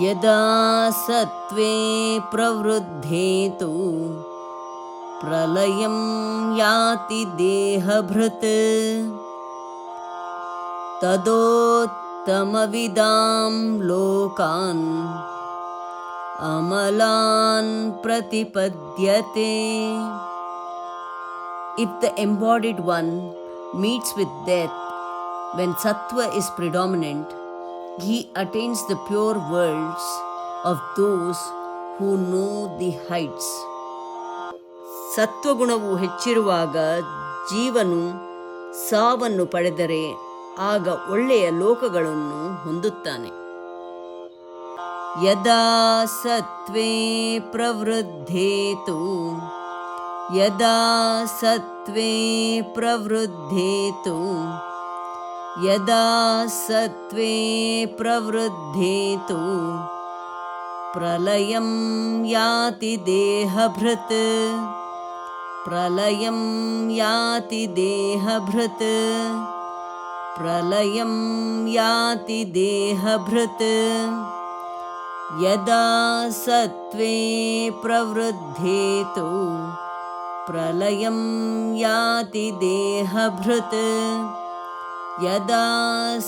यदा सत्त्वे प्रवृद्धे तु प्रलयं याति देहभृत् तदोत्तमविदां लोकान् अमलान् प्रतिपद्यते. If the embodied one meets with death when sattva is predominant, he attains the pure worlds of those who know the heights. ಸತ್ವಗುಣವು ಹೆಚ್ಚಿರುವಾಗ ಜೀವನು ಸಾವನ್ನು ಪಡೆದರೆ ಆಗ ಒಳ್ಳೆಯ ಲೋಕಗಳನ್ನು ಹೊಂದುತ್ತಾನೆ. ಯದಾ ಸತ್ವೇ ಪ್ರವೃದ್ಧೇ ತು ಯದಾ ಸತ್ವೇ ಪ್ರವೃದ್ಧೇ ತು ಯದಾ ಸತ್ವೇ ಪ್ರವೃದ್ಧೇ ತು ಪ್ರಲಯಂ ಯಾತಿ ದೇಹಭೃತ್ ಪ್ರಲಯಂ ಯಾತಿ ದೇಹಭೃತ್ ಪ್ರಲಯಂ ಯಾತಿ ದೇಹಭೃತ್. ಯದಾ ಸತ್ವೇ ಪ್ರವೃದ್ಧೇ ತು ಪ್ರಲಯಂ ಯಾತಿ ದೇಹಭೃತ್ ಯದಾ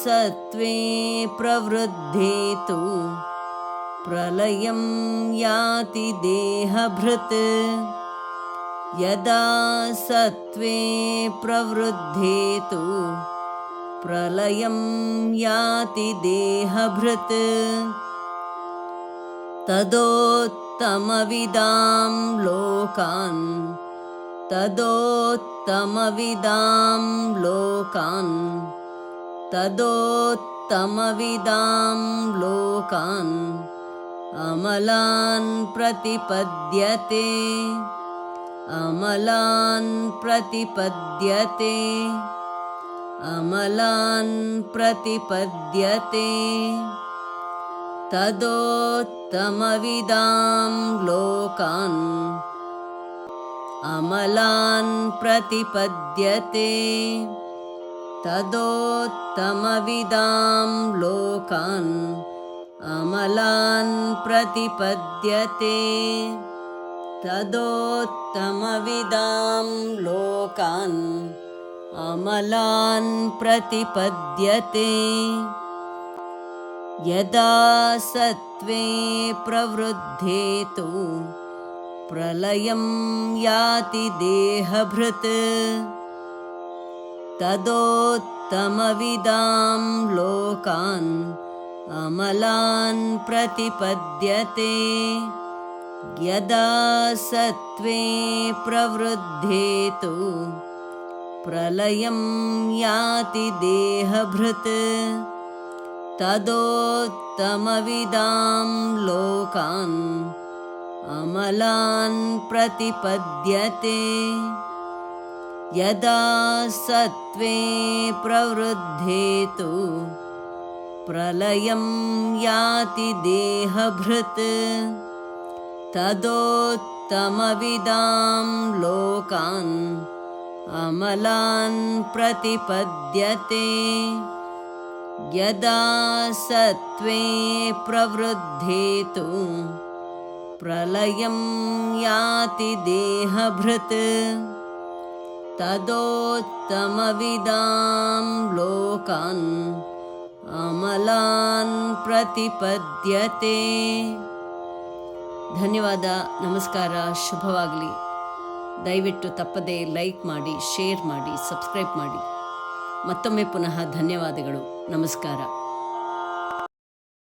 ಸತ್ವೇ ಪ್ರವೃದ್ಧೇ ತು ಪ್ರಲಯಂ ಯಾತಿ ದೇಹಭೃತ್ ಯದಾ ಸತ್ವೇ ಪ್ರವೃದ್ಧೇ ತು ಪ್ರಲಯಂ ಯಾತಿ ದೇಹಭೃತ್ ತದೋತ್ತಮವಿದಾಂ ಲೋಕಾನ್ ತದೋತ್ತಮವಿದಾಂ ಲೋಕಾನ್ ತದೋತ್ತಮವಿದಾಂ ಲೋಕಾನ್ ಅಮಲಾನ್ ಪ್ರತಿಪದ್ಯತೆ ಅಮಲಾನ್ ಪ್ರತಿಪದ್ಯತೆ ಅಮಲಾನ್ ಪ್ರತಿಪದ್ಯತೆ. ತದೋತ್ತಮವಿದಾಂ ಲೋಕಾನ್ ಅಮಲಾನ್ ಪ್ರತಿಪದ್ಯತೆ ತದೋತ್ತಮವಿದಾಂ ಲೋಕಾನ್ ಅಮಲಾನ್ ಪ್ರತಿಪದ್ಯತೆ ತದೋತ್ತಮವಿದಾಂ ಲೋಕಾನ್ ಅಮಲಾನ್ ಪ್ರತಿಪದ್ಯತೆ. ಯದಾ ಸತ್ವೇ ಪ್ರವೃದ್ಧೇ ತು ಪ್ರಲಯಂ ಯಾತಿ ದೇಹಭೃತ್ ತದೋತ್ತಮವಿದಾಂ ಲೋಕಾನ್ ಅಮಲಾನ್ ಪ್ರತಿಪದ್ಯತೆ. ಯದಾ ಸತ್ವೇ ಪ್ರವೃದ್ಧೇ ತು ಪ್ರಲಯಂ ಯಾತಿ ದೇಹಭೃತ್ ತದೋತ್ತಮವಿದಾಂ ಲೋಕಾನ್ ಅಮಲಾನ್ ಪ್ರತಿಪದ್ಯತೆ. ಯದಾ ಸತ್ವೇ ಪ್ರವೃದ್ಧೇ ತು ಪ್ರಲಯಂ ಯಾತಿ ದೇಹಭೃತ್ ತದೋತ್ತಮವಿದಾಂ ಲೋಕಾನ್ ಅಮಲಾನ್ ಪ್ರತಿಪದ್ಯತೆ. ಯದಾ ಸತ್ವೇ ಪ್ರವೃದ್ಧೇ ತು ಪ್ರಲಯಂ ಯಾತಿ ದೇಹಭೃತ್ ತದೋತ್ತಮವಿದಾಂ ಲೋಕಾನ್ ಅಮಲಾನ್ ಪ್ರತಿಪದ್ಯತೆ. ಧನ್ಯವಾದ. ನಮಸ್ಕಾರ. ಶುಭವಾಗಲಿ. ದಯವಿಟ್ಟು ತಪ್ಪದೇ ಲೈಕ್ ಮಾಡಿ, ಶೇರ್ ಮಾಡಿ, ಸಬ್ಸ್ಕ್ರೈಬ್ ಮಾಡಿ. ಮತ್ತೊಮ್ಮೆ ಪುನಃ ಧನ್ಯವಾದಗಳು. ನಮಸ್ಕಾರ.